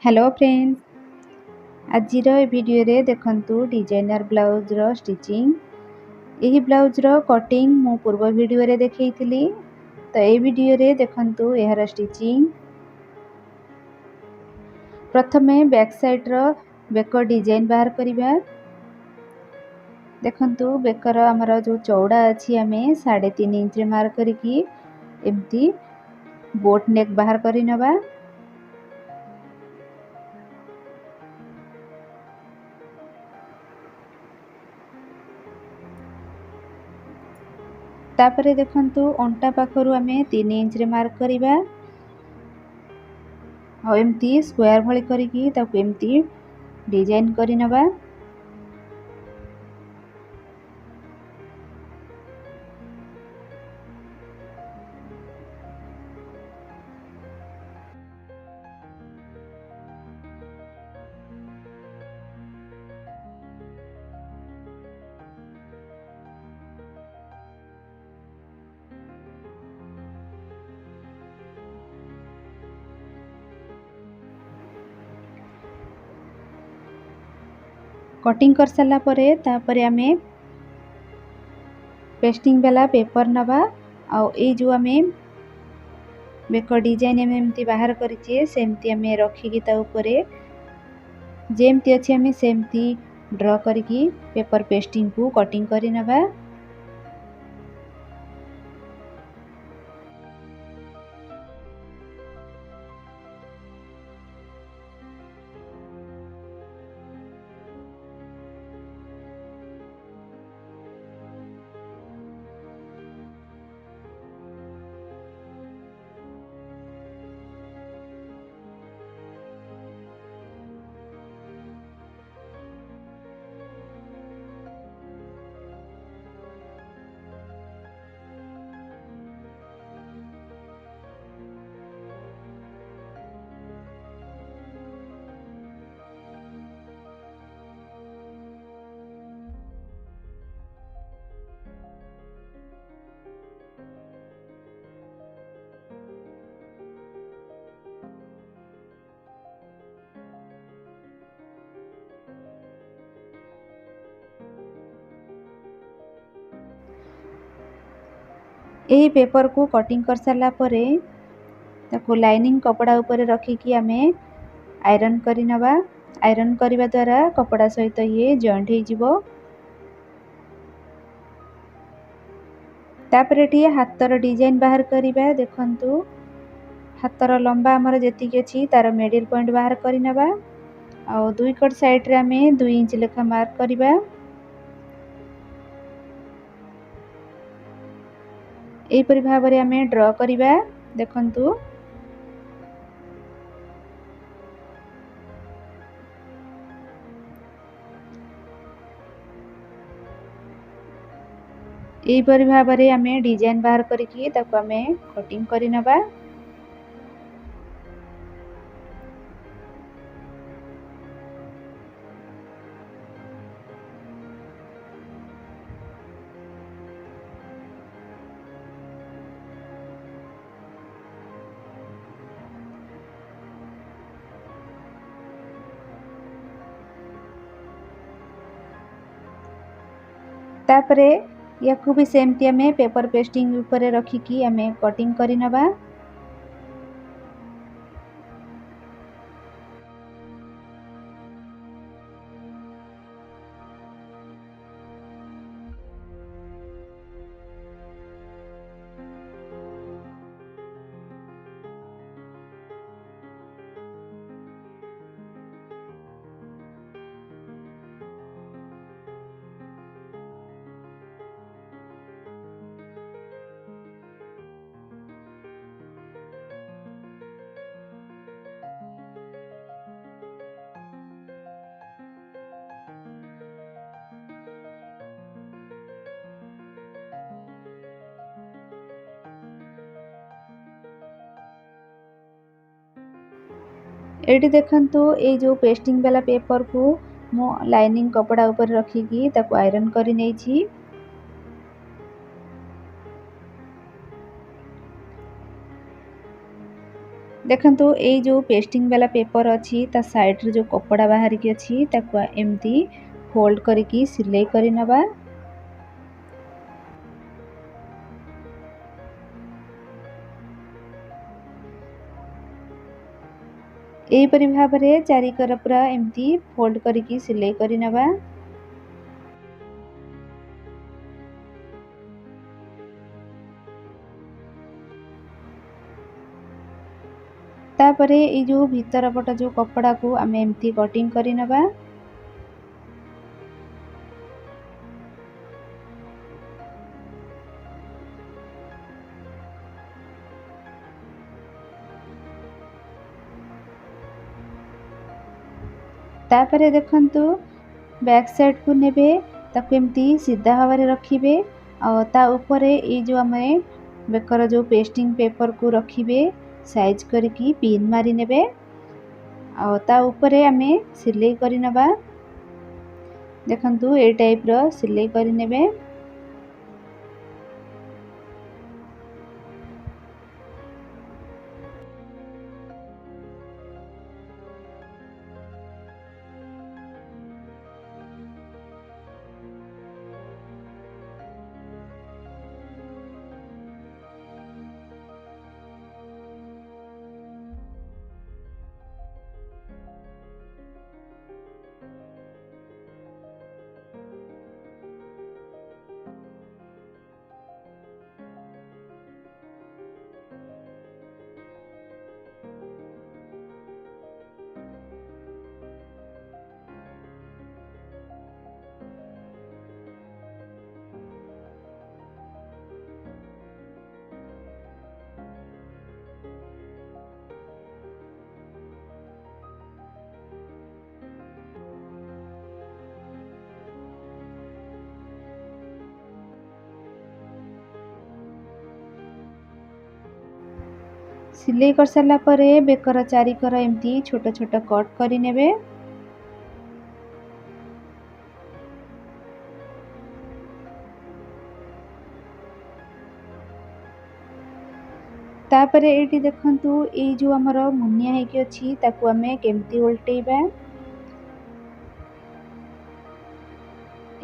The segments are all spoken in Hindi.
हेलो फ्रेंड्स, आजिर वीडियो रे देखंतु डिजाइनर ब्लाउज रो स्टिचिंग। यही ब्लाउज रो कटिंग मु पूर्व वीडियो रे देखैथिली। तो ए वीडियो रे देखंतु एहार स्टिचिंग। प्रथमे बैक साइड रो बेक डिजाइन बाहर करिबा। देखंतु बेकर हमर जो चौड़ा अछि हमें 3.5 इंच रे मार्क करिकी एम्ति बोट नेक बाहर करि नबा। तापरे देखंतु अंटा पाखरु हमें 3 इंच रे मार्क करिबा। और एमती स्क्वायर भली करिकी ताकू एमती डिजाइन करि नबा। कटिंग कर सारा परे तापरे आमे पेस्टिंग वाला पेपर नबा। आउ ए जो आमे बेक डिजाइन एमती बाहर करिचे सेमती आमे रखिकी ता ऊपरे जेमती अछि आमे सेमती ड्रॉ करिकी पेपर पेस्टिंग को कटिंग करि नबा। यही पेपर को कटिंग कर सारा परे ताको लाइनिंग कपड़ा ऊपर रखिकी आमे आयरन करि नबा। आयरन करिबा द्वारा कपड़ा सहित ये जॉइंट हे जिवो। तापरे टिए हातर डिजाइन बाहर करिबा। देखंतु हातर लंबा हमर जेतिके अछि तार मिडिल पॉइंट बाहर करि नबा। आ दुई कट साइड रे आमे 2 इंच लेखा मार्क करिबा। एही परि भाबरे आमे ड्रॉ करिबा। देखंतु एही परि भाबरे आमे डिजाइन बाहर करिकी ताको आमे कटिंग करि नबा। तापरे याकू भी सेमती आमे पेपर पेस्टिंग ऊपर रखिकी आमे कटिंग करि नबा। एटी देखंतु ए जो पेस्टिंग वाला पेपर को मो लाइनिंग कपड़ा ऊपर रखिकी ताको आयरन करि नेछि। देखंतु एई जो पेस्टिंग वाला पेपर अछि ता साइड रे जो कपड़ा बाहर की अछि ताको एम्ति फोल्ड करिकी सिलाई करि नबा। एई परि भाबरे चारि कर पूरा एम्ति फोल्ड करिकी सिलाई करि नबा। तापरे एई जो भीतर पट जो कपड़ा को आमे एम्ति कटिंग करि नबा। तापरे देखंतु बैक साइड को नेबे ताको एम्ति सीधा भाबरे रखिबे आ ता ऊपरे ए जो आमे बेकर जो पेस्टिंग पेपर को रखिबे साइज करके पिन मारी नेबे आ ता ऊपरे आमे सिलाई करि नबा। देखंतु ए टाइप रो सिलाई करि नेबे। सिलाई कर सारला परे बेकर चारि कर एम्ति छोट छोट कट करि नेबे। तापरे एटी देखंतु ए जो हमर मुनिया हे कि अछि ताकू आमे केम्ति उल्टेबा।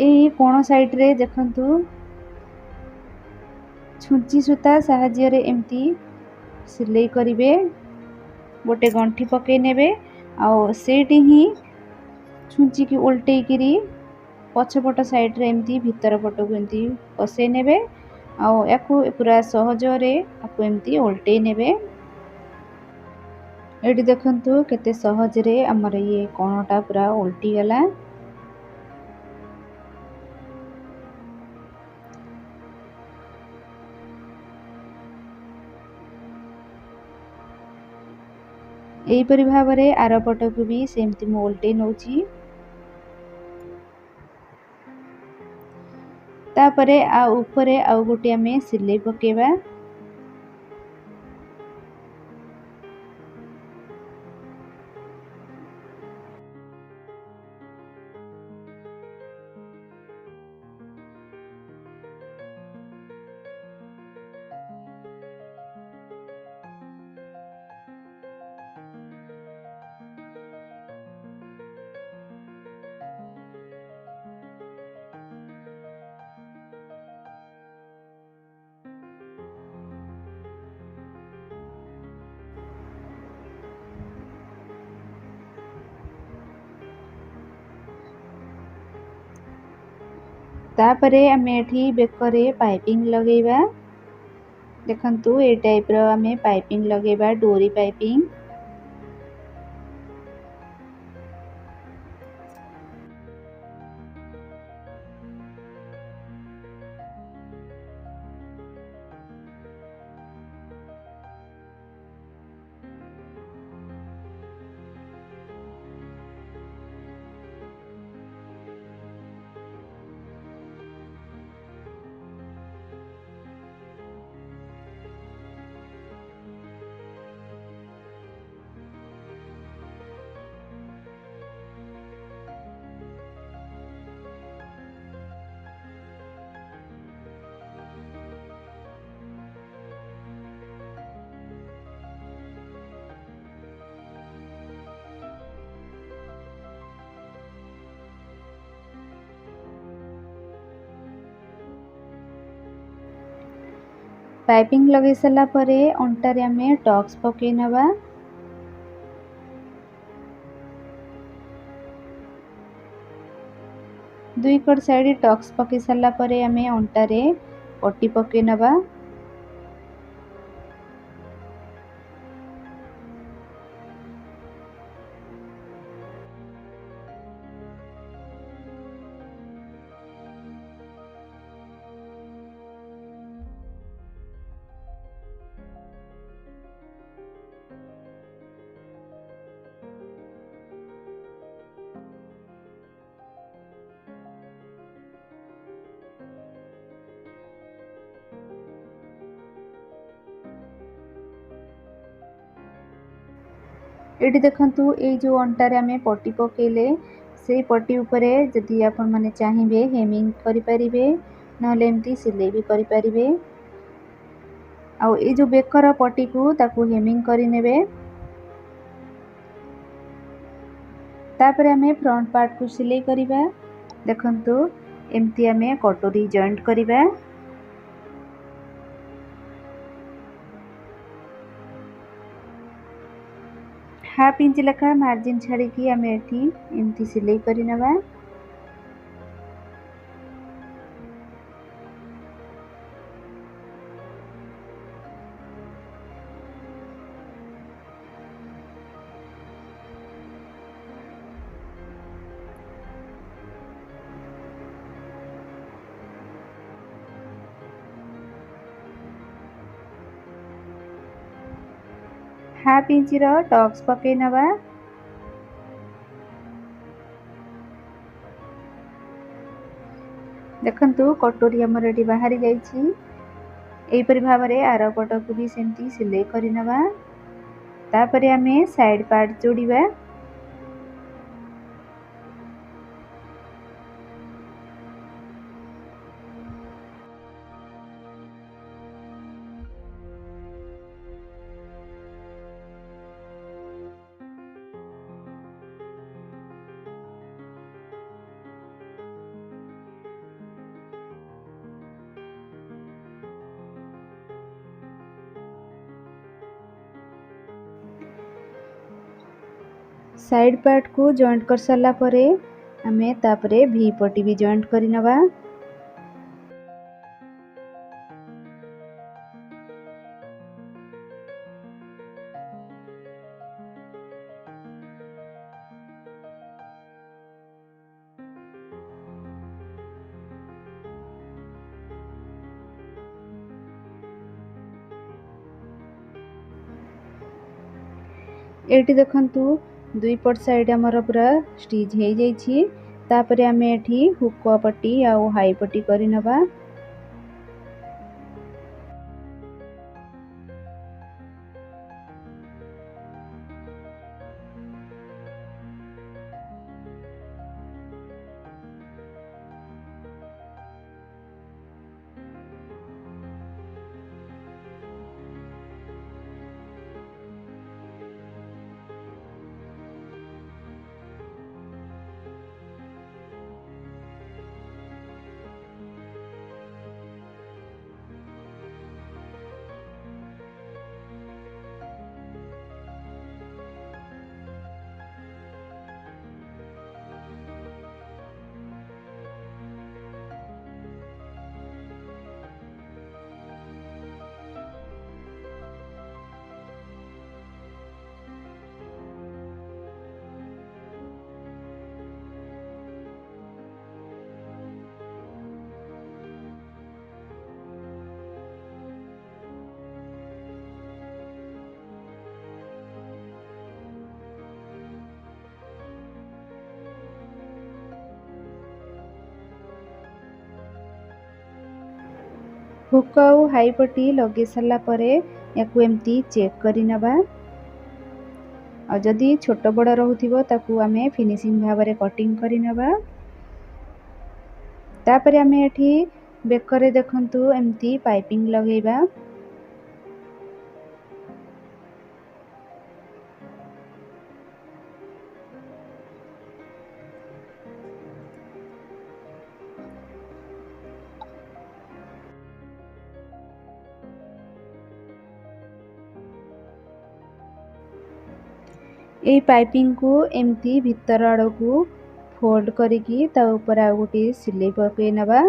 ए कोण साइड रे देखंतु छुंची सूता साहाଯ୍य रे एम्ति सिलाई करिवे। गोटे गंठी पके नेबे आ सेटी ही छुंची की उल्टेई किरी पछपट साइड रे एम्ति भीतर पट को एम्ति पसे नेबे आ याकू पूरा सहज रे आपको एम्ति उल्टेई नेबे। एटी देखंतु केते सहज रे हमर ये कोणटा पूरा उल्टी गला। एई परि भाबरे आर पट को भी सेमति मो उल्टेई नउची। तापरे आ ऊपरे आ गोटे आमे सिलाई पकेबा। तापरे आमे एठी बेकरे पाइपिंग लगेबा। देखंतु ए टाइप रो आमे पाइपिंग लगेबा डोरी पाइपिंग। पाइपिंग लगे सारा परे अंटारे आमे टक्स पकई नवा। दुई कट साइड टक्स पकई सारा परे आमे अंटारे पट्टी पकई नवा। ये देखंतु ये जो अंटारे आमे पट्टी पकेले से पट्टी उपरे जदि आपण माने चाहिए हेमिंग करि परिबे नले एमती सिलाई भी करि परिबे। आउ ये जो बेकर पट्टी को ताकू हेमिंग करि नेबे। तापर आमे फ्रंट पार्ट को सिलाई करिबा। देखंतु एमती आमे कटोरी जॉइंट करिबा। हाफ इंच लेखा मार्जिन छाड़ी की आमे एठी एमती सिलाई करि नबा। हाफ इंच रो टक्स पकई नबा। देखंतु कटोरी हमर एठी बाहरी जाईछि। एई परि भाबरे आरो पट को भी सेमती सिलाई करि नबा। तापरे आमे साइड पार्ट जोड़िबा। साइड पार्ट को जॉइंट कर सारा परे आमे तापरे भी पट्टी भी जॉइंट करि नबा। एठी देखंतु दुई पट साइड हमर पूरा स्टिच हे जाईछि। तापरे आमे एठी हुक पट्टी आ हाई पट्टी करि नबा। हुक आउ हाई पट्टी लगे सारा परे याकू एमती चेक करि नबा। आ जदि छोट बड़ रहउथिबो ताकू आमे फिनिशिंग भाबरे कटिंग करि नबा। तापरे आमे एठी बेकरे देखंतु एमती पाइपिंग लगेबा। एई पाइपिंग को एमती भीतर आड़ को फोल्ड करिकी ता ऊपर आ गोटे सिलाई पकई नबा।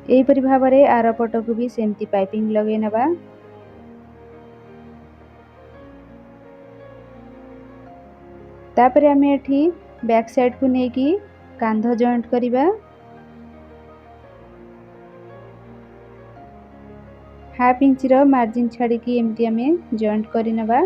एहीपरि भाବରେ आर पटको भी सेमती पाइपिंग लगे नबा। तापर आम एठी बैक साइड को नेकी कांध जॉइंट करिबा। हाफ इंच रो मार्जिन छाड़ी की एमती आमे जॉइंट करि नबा।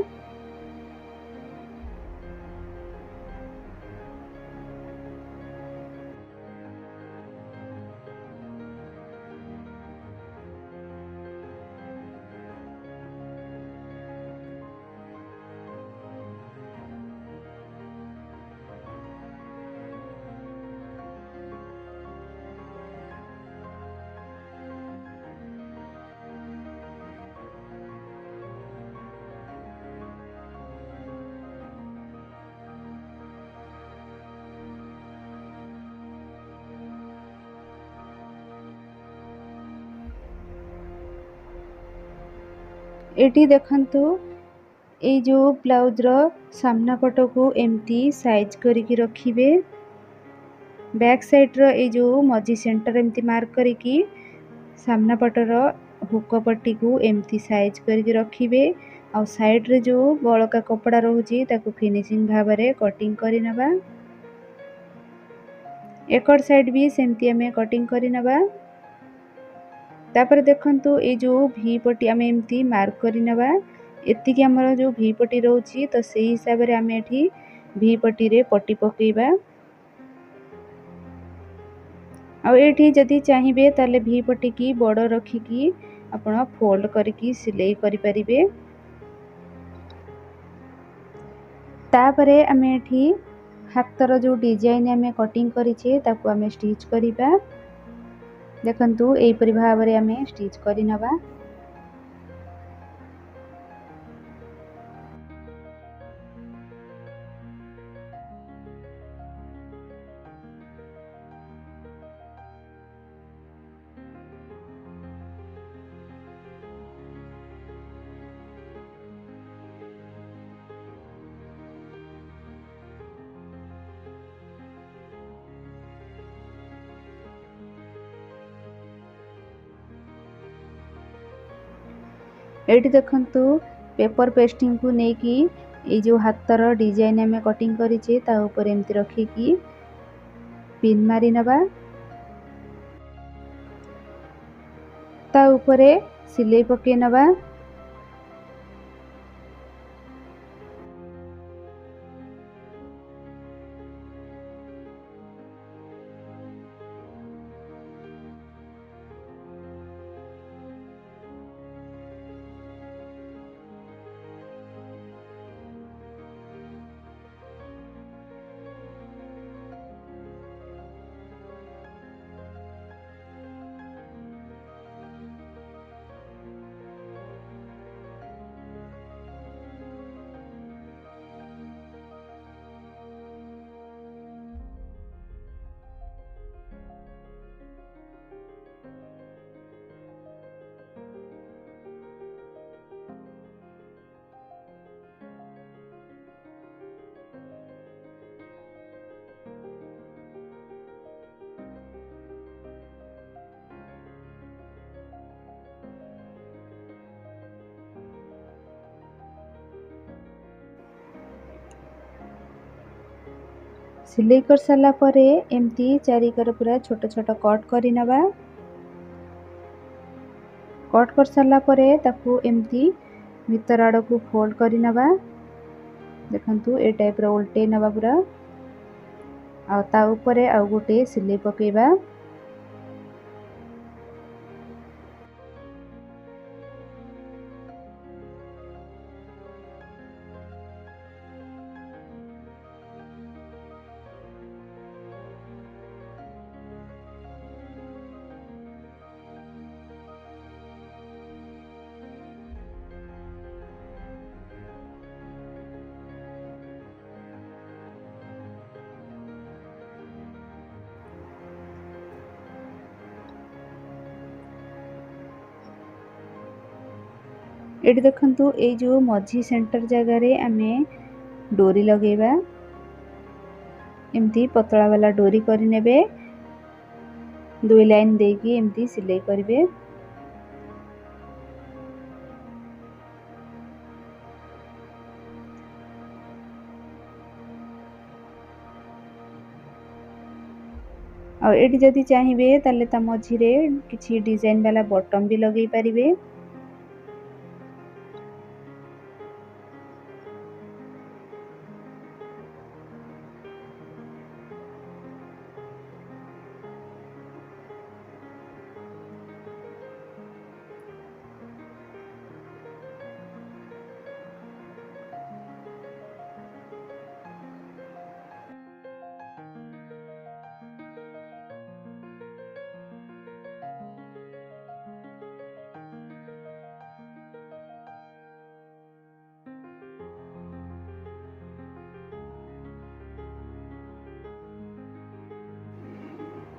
एटी देखंतु ए जो ब्लाउज रो सामना पट को एमती साइज करिकी रखिबे। बैक साइड रो ए जो मझी सेंटर एमती मार्क करिकी सामना पट रो हुक पट्टी को एमती साइज करिकी रखिबे। आ साइड रे जो बळका कपड़ा रहउची ताको फिनिशिंग भाबरे कटिंग करि नबा। एकड़ साइड भी सेमती आमे कटिंग करि नबा। तापर देखंतु ए जो भी पट्टी आमे एमती मार्क करि नबा। एतिकी हमर जो भी पट्टी रहउची तो सेही हिसाब रे आमे एठी भी पट्टी रे पट्टी पकेइबा। आ एठी जदी चाहिबे ताले भी पट्टी की बड़ रखिकी आपण फोल्ड करिकी सिलाई करि परिबे। तापरे आमे एठी हातर जो डिजाइन आमे कटिंग करिछे ताको आमे स्टिच करिबा। देखंतु एई परि भाबरे आमे स्टिच करि नबा। एठी देखंतु पेपर पेस्टिंग को नेकी ए जो हातर डिजाइन आमे कटिंग करिछे ता ऊपर एमती रखिकी पिन मारि नबा। ता ऊपरे सिलाई पके नबा। सिलाई कर साला परे एमती चारिकर पूरा छोट छोट कट करि नबा। कट कर साला परे ताकू एमती भीतर आड़ को फोल्ड करि नबा। देखंतु ए टाइप रो उल्टे नबा पूरा। आ ता ऊपरे आ गोटे सिलाई पकेइबा। ये देखंतु ए जो मझी सेंटर जगह रे आमे डोरी लगेबा एमती पतला वाला डोरी करी नेबे 2 लाइन देकी एमती सिलाई करिवे। और एटी जदि चाहिए ताले ता मझी रे किछि डिजाइन वाला बटन भी लगे पारिबे।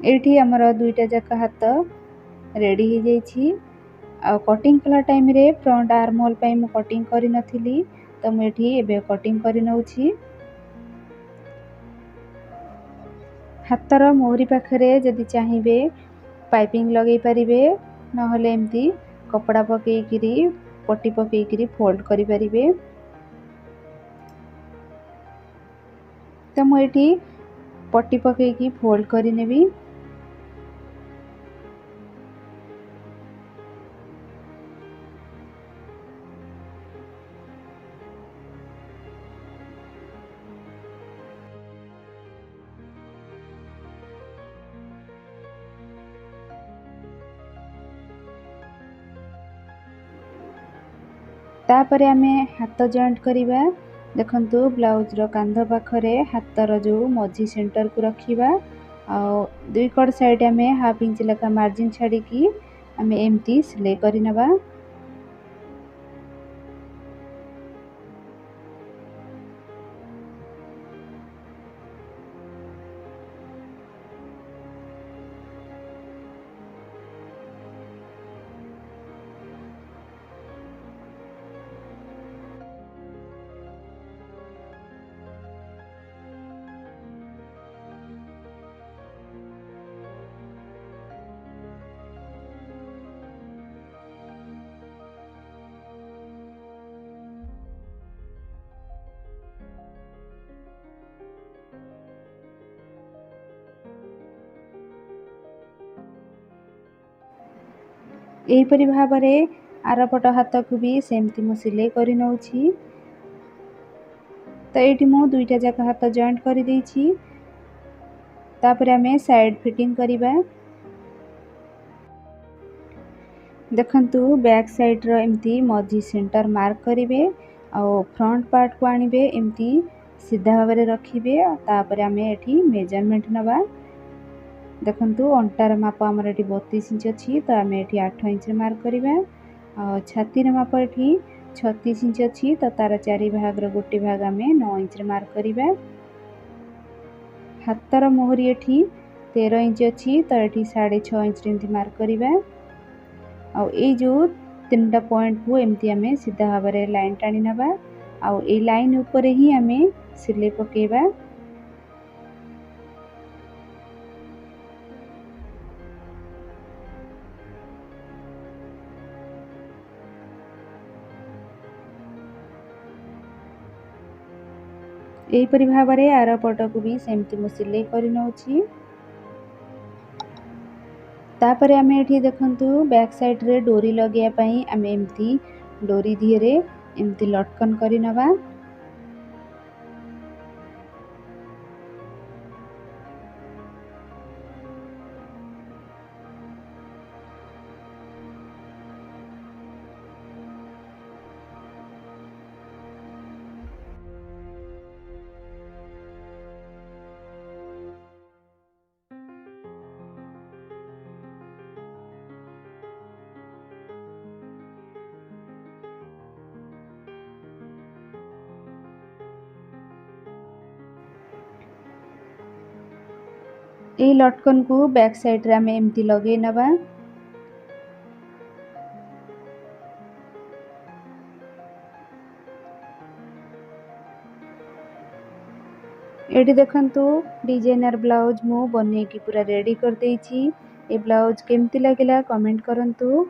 एठी हमर दुईटा जका हाथ रेडी हो जाइछि। आ कटिंग कला टाइम रे फ्रंट आर्म होल पई मु कटिंग करि नथिली तो मु एठी एबे कटिंग करि नउछि। हाथर मोहरी पाखरे जदि चाहिए पाइपिंग लगे पारिबे नहले एमती कपड़ा पकेइकिरी पट्टी पकेइकिरी फोल्ड करि पारिबे। तो मु एठी पट्टी पकेइकी फोल्ड करि नेबी। तापरे आमे हाथ जॉइंट करिबा। देखंतु ब्लाउज रो कांध पाखरे हाथर जो मझी सेंटर को रखिबा आ दुई कड़ साइड आमे हाफ इंच लका मार्जिन छाड़ी की आमे एमती सिलाई करि नबा। एहीपरि भाबरे आरपट हाथ को भी सेमती मु सिलाई करि नउछि। तो एठी मु दुईटा जका हाथ जॉइंट करि दैछि। तापरे आमे साइड फिटिंग करिबा। देखंतु बैक साइड रो एमती मझी सेंटर मार्क करिवे और फ्रंट पार्ट को आनिबे एमती सीधा भाबरे रखिबे। तापरे आमे एठी मेजरमेंट नबा। देखंतु अंटार माप हमर एठी 32 इंच अछि तो आमे एठी 8 इंच मार्क करिबा। और छाती रे माप एठी 36 इंच अछि तो तार चारि भाग रो गोटी भाग आमे 9 इंच मार्क करिबा। हाथर मोहरी एठी 13 इंच अछि तो एठी 6.5 इंच एमती मार्क करिबा। और ए जो तीनटा पॉइंट को एमती आमे सीधा भाबरे लाइन टाणी नबा। और ए लाइन ऊपर ही आमे सिलाई पकेबा। एहीपरि भाबरे आर पट को भी सेमती मु सिलाई करि नउछि। तापरे आमे एठी देखंतु बैक साइड रे डोरी लगेया पई आमे एमती डोरी धीरे एमती लटकन करि नबा। ए लटकन को बैक साइड रे आमे एमती लगे नबा। एटी देखंतु डिजाइनर ब्लाउज मु बने की पूरा रेडी कर देइछि। ए ब्लाउज केमती लागिला कमेंट करंतु।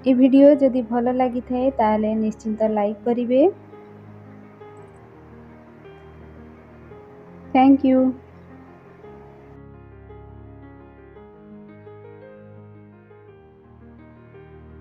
ए वीडियो जदि भल लागि थाए ताले निश्चिंत लाइक करिवे। Thank you.